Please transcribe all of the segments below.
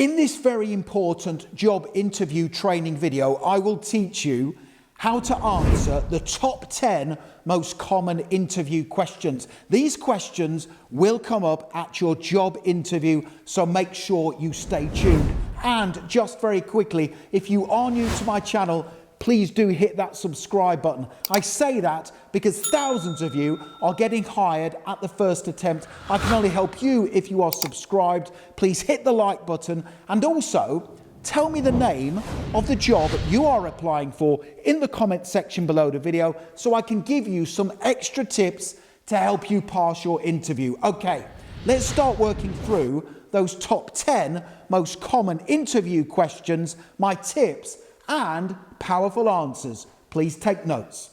In this very important job interview training video, I will teach you how to answer the top 10 most common interview questions. These questions will come up at your job interview, so make sure you stay tuned. And just very quickly, if you are new to my channel, please do hit that subscribe button. I say that because thousands of you are getting hired at the first attempt. I can only help you if you are subscribed. Please hit the like button and also tell me the name of the job you are applying for in the comment section below the video so I can give you some extra tips to help you pass your interview. Okay, let's start working through those top 10 most common interview questions, my tips and powerful answers. Please take notes.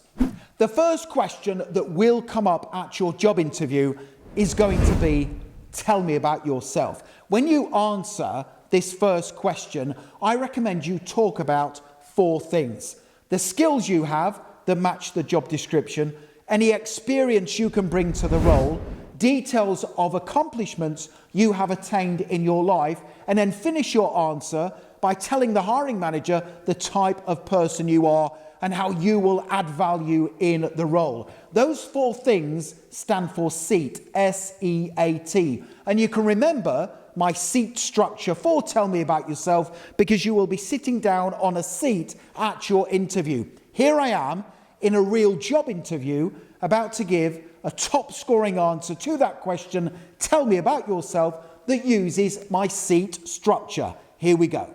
The first question that will come up at your job interview is going to be, tell me about yourself. When you answer this first question, I recommend you talk about 4 things. The skills you have that match the job description, any experience you can bring to the role, details of accomplishments you have attained in your life, and then finish your answer by telling the hiring manager the type of person you are and how you will add value in the role. Those 4 things stand for SEAT, S-E-A-T. And you can remember my seat structure for Tell Me About Yourself because you will be sitting down on a seat at your interview. Here I am in a real job interview about to give a top scoring answer to that question, tell me about yourself, that uses my seat structure. Here we go.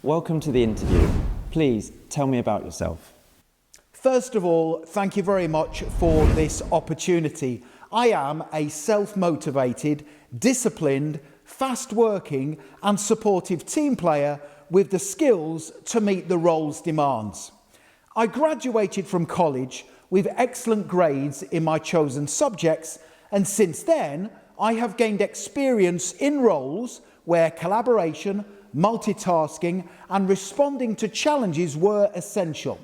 Welcome to the interview. Please tell me about yourself. First of all, thank you very much for this opportunity. I am a self-motivated, disciplined, fast-working and supportive team player with the skills to meet the role's demands. I graduated from college with excellent grades in my chosen subjects, and since then I have gained experience in roles where collaboration, multitasking and responding to challenges were essential.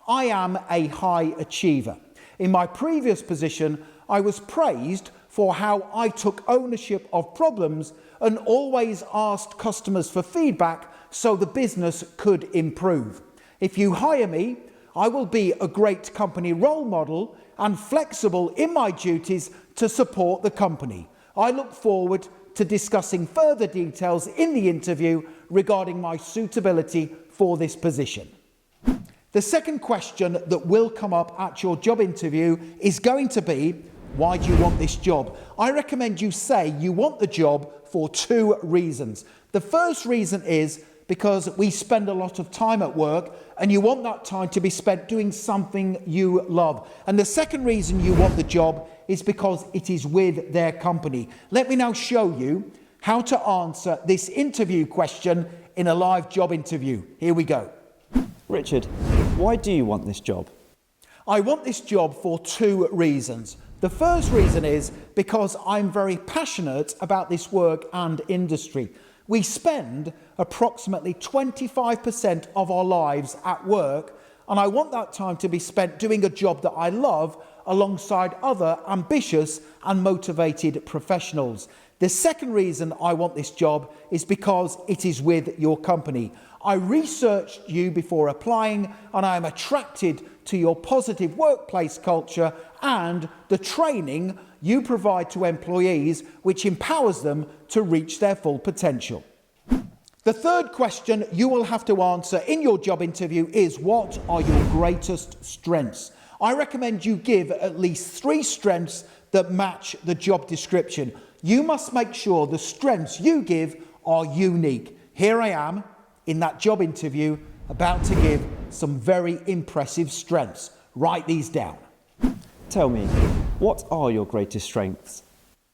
I am a high achiever. In my previous position, I was praised for how I took ownership of problems and always asked customers for feedback so the business could improve. If you hire me, I will be a great company role model and flexible in my duties to support the company. I look forward to discussing further details in the interview regarding my suitability for this position. The second question that will come up at your job interview is going to be, why do you want this job? I recommend you say you want the job for 2 reasons. The first reason is because we spend a lot of time at work and you want that time to be spent doing something you love. And the second reason you want the job is because it is with their company. Let me now show you how to answer this interview question in a live job interview. Here we go. Richard, why do you want this job? I want this job for 2 reasons. The first reason is because I'm very passionate about this work and industry. We spend approximately 25% of our lives at work, and I want that time to be spent doing a job that I love alongside other ambitious and motivated professionals. The second reason I want this job is because it is with your company. I researched you before applying and I am attracted to your positive workplace culture and the training you provide to employees, which empowers them to reach their full potential. The third question you will have to answer in your job interview is, what are your greatest strengths? I recommend you give at least 3 strengths that match the job description. You must make sure the strengths you give are unique. Here I am in that job interview about to give some very impressive strengths. Write these down. Tell me, what are your greatest strengths?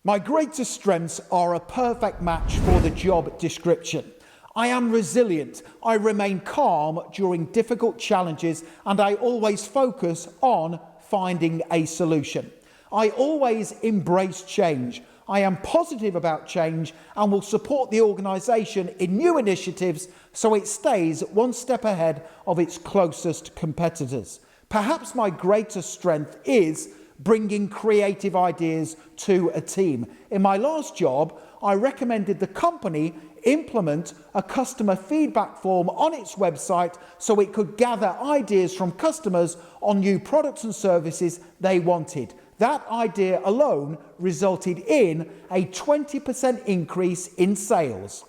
My greatest strengths are a perfect match for the job description. I am resilient, I remain calm during difficult challenges, and I always focus on finding a solution. I always embrace change. I am positive about change and will support the organisation in new initiatives so it stays one step ahead of its closest competitors. Perhaps my greatest strength is bringing creative ideas to a team. In my last job, I recommended the company implement a customer feedback form on its website so it could gather ideas from customers on new products and services they wanted. That idea alone resulted in a 20% increase in sales.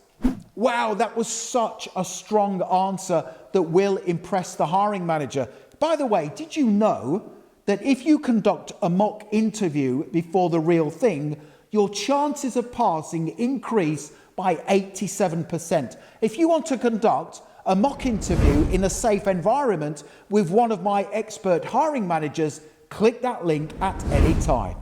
Wow, that was such a strong answer that will impress the hiring manager. By the way, did you know that if you conduct a mock interview before the real thing, your chances of passing increase by 87%. If you want to conduct a mock interview in a safe environment with one of my expert hiring managers, click that link at any time.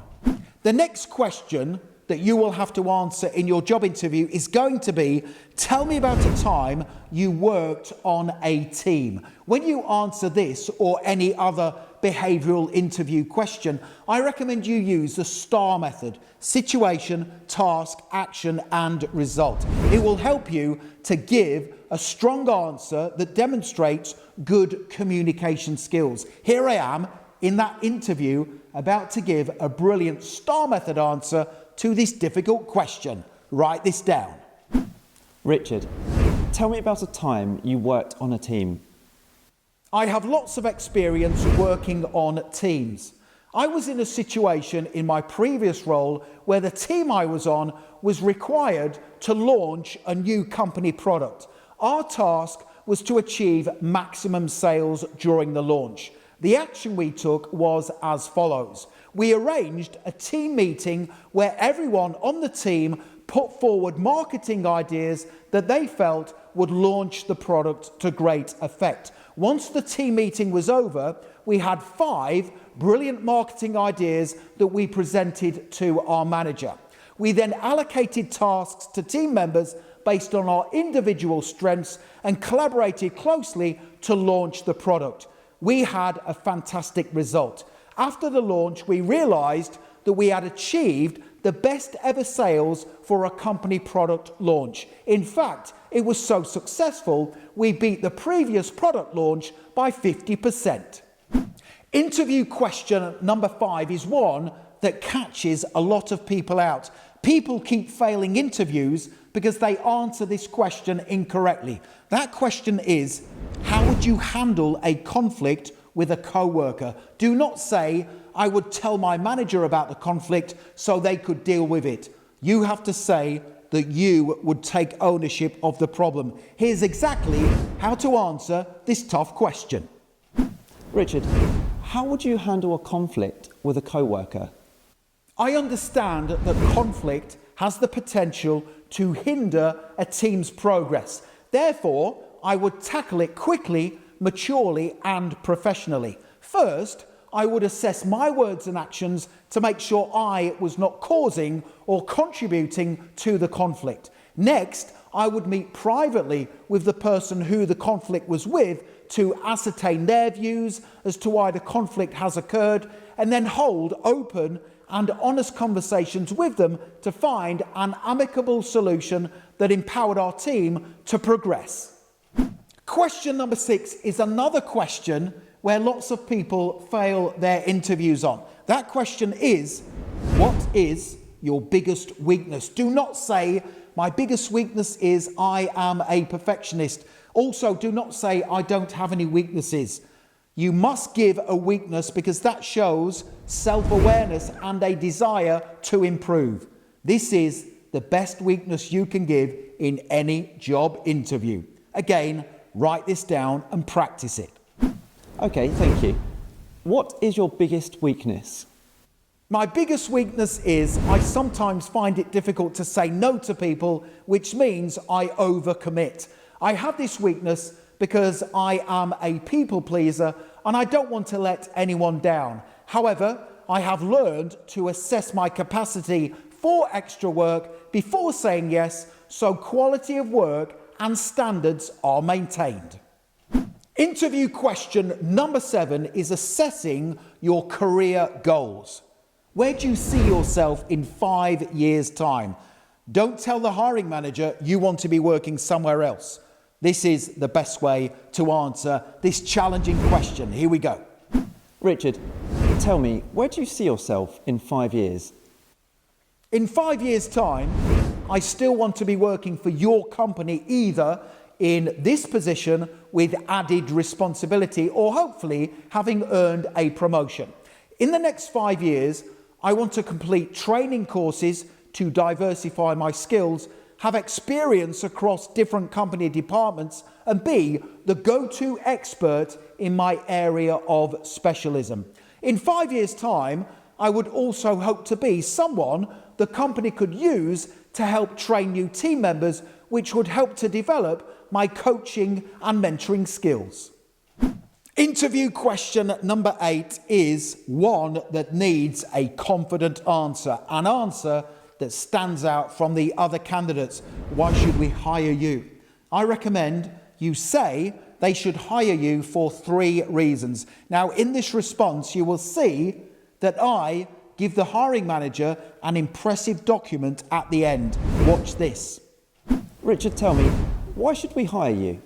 The next question that you will have to answer in your job interview is going to be, tell me about a time you worked on a team. When you answer this or any other behavioural interview question, I recommend you use the STAR method: situation, task, action and result. It will help you to give a strong answer that demonstrates good communication skills. Here I am in that interview about to give a brilliant STAR method answer to this difficult question. Write this down. Richard, tell me about a time you worked on a team. I have lots of experience working on teams. I was in a situation in my previous role where the team I was on was required to launch a new company product. Our task was to achieve maximum sales during the launch. The action we took was as follows. We arranged a team meeting where everyone on the team put forward marketing ideas that they felt would launch the product to great effect. Once the team meeting was over, we had 5 brilliant marketing ideas that we presented to our manager. We then allocated tasks to team members based on our individual strengths and collaborated closely to launch the product. We had a fantastic result. After the launch, we realized that we had achieved the best ever sales for a company product launch. In fact, it was so successful, we beat the previous product launch by 50%. Interview question number 5 is one that catches a lot of people out. People keep failing interviews because they answer this question incorrectly. That question is, how would you handle a conflict with a co-worker? Do not say, I would tell my manager about the conflict so they could deal with it. You have to say that you would take ownership of the problem. Here's exactly how to answer this tough question. Richard, how would you handle a conflict with a co-worker? I understand that conflict has the potential to hinder a team's progress. Therefore, I would tackle it quickly, maturely and professionally. First, I would assess my words and actions to make sure I was not causing or contributing to the conflict. Next, I would meet privately with the person who the conflict was with to ascertain their views as to why the conflict has occurred, and then hold open and honest conversations with them to find an amicable solution that empowered our team to progress. Question number 6 is another question where lots of people fail their interviews on. That question is, what is your biggest weakness? Do not say, my biggest weakness is I am a perfectionist. Also, do not say I don't have any weaknesses. You must give a weakness because that shows self-awareness and a desire to improve. This is the best weakness you can give in any job interview. Again, write this down and practice it. Okay, thank you. What is your biggest weakness? My biggest weakness is I sometimes find it difficult to say no to people, which means I overcommit. I have this weakness because I am a people pleaser and I don't want to let anyone down. However, I have learned to assess my capacity for extra work before saying yes, so quality of work and standards are maintained. Interview question number 7 is assessing your career goals. Where do you see yourself in 5 years' time? Don't tell the hiring manager you want to be working somewhere else. This is the best way to answer this challenging question. Here we go. Richard, tell me, where do you see yourself in 5 years? In 5 years' time, I still want to be working for your company, either in this position with added responsibility or hopefully having earned a promotion. In the next 5 years, I want to complete training courses to diversify my skills, have experience across different company departments, and be the go-to expert in my area of specialism. In 5 years' time, I would also hope to be someone the company could use to help train new team members, which would help to develop my coaching and mentoring skills. Interview question number 8 is one that needs a confident answer, an answer that stands out from the other candidates. Why should we hire you? I recommend you say they should hire you for 3 reasons. Now, in this response, you will see that I give the hiring manager an impressive document at the end. Watch this. Richard, tell me, why should we hire you?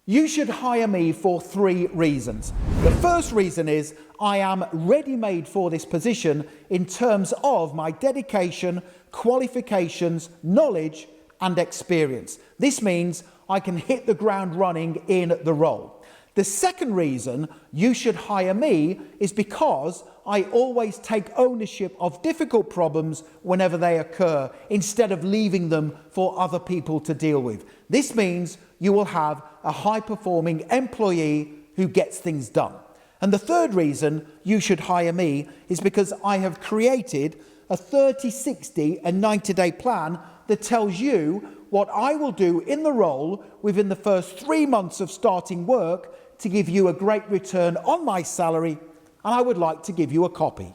You should hire me for 3 reasons. The first reason is I am ready-made for this position in terms of my dedication, qualifications, knowledge, and experience. This means I can hit the ground running in the role. The second reason you should hire me is because I always take ownership of difficult problems whenever they occur, instead of leaving them for other people to deal with. This means you will have a high-performing employee who gets things done. And the third reason you should hire me is because I have created a 30, 60, and 90-day plan that tells you what I will do in the role within the first 3 months of starting work to give you a great return on my salary, and I would like to give you a copy.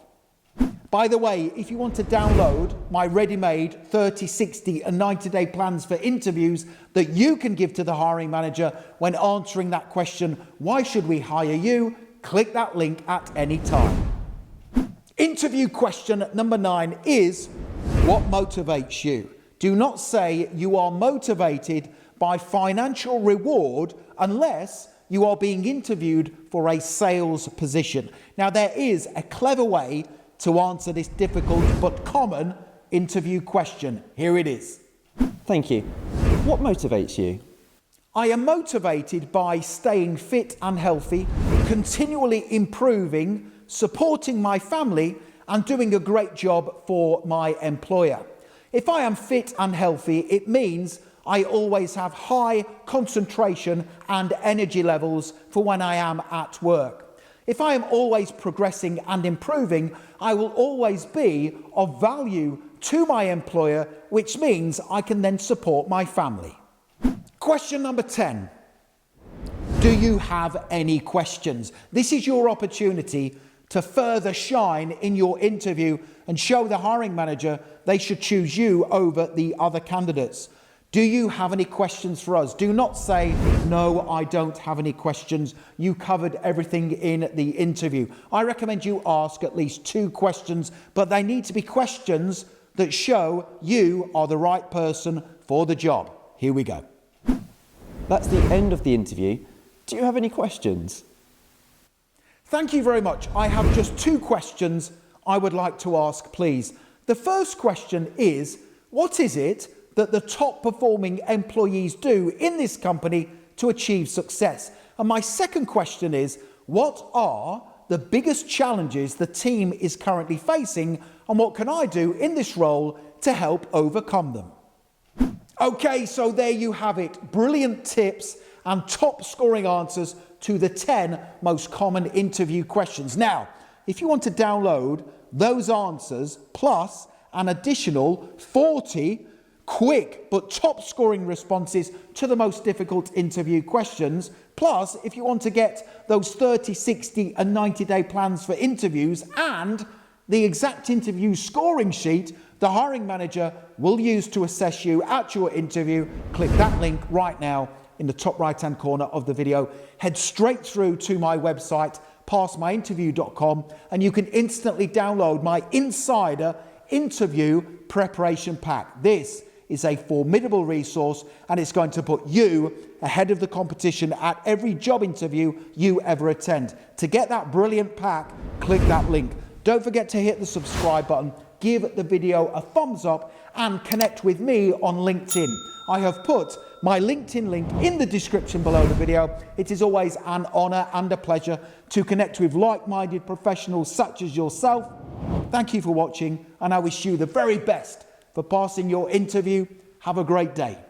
By the way, if you want to download my ready-made 30, 60 and 90-day plans for interviews that you can give to the hiring manager when answering that question, why should we hire you? Click that link at any time. Interview question number 9 is, what motivates you? Do not say you are motivated by financial reward unless you are being interviewed for a sales position. Now, there is a clever way to answer this difficult but common interview question. Here it is. Thank you. What motivates you? I am motivated by staying fit and healthy, continually improving, supporting my family, and doing a great job for my employer. If I am fit and healthy, it means I always have high concentration and energy levels for when I am at work. If I am always progressing and improving, I will always be of value to my employer, which means I can then support my family. Question number 10. Do you have any questions? This is your opportunity to further shine in your interview and show the hiring manager they should choose you over the other candidates. Do you have any questions for us? Do not say, no, I don't have any questions. You covered everything in the interview. I recommend you ask at least 2 questions, but they need to be questions that show you are the right person for the job. Here we go. That's the end of the interview. Do you have any questions? Thank you very much. I have just 2 questions I would like to ask, please. The first question is, what is it that the top performing employees do in this company to achieve success? And my second question is, what are the biggest challenges the team is currently facing, and what can I do in this role to help overcome them? Okay, so there you have it. Brilliant tips and top scoring answers to the 10 most common interview questions. Now, if you want to download those answers plus an additional 40 quick but top scoring responses to the most difficult interview questions, plus if you want to get those 30, 60 and 90-day plans for interviews and the exact interview scoring sheet the hiring manager will use to assess you at your interview, click that link right now in the top right hand corner of the video. Head straight through to my website, passmyinterview.com, and you can instantly download my Insider Interview Preparation Pack. This is a formidable resource, and it's going to put you ahead of the competition at every job interview you ever attend. To get that brilliant pack, click that link. Don't forget to hit the subscribe button give the video a thumbs up and connect with me on LinkedIn. I have put my LinkedIn link in the description below the video. It is always an honour and a pleasure to connect with like-minded professionals such as yourself. Thank you for watching, and I wish you the very best for passing your interview. Have a great day.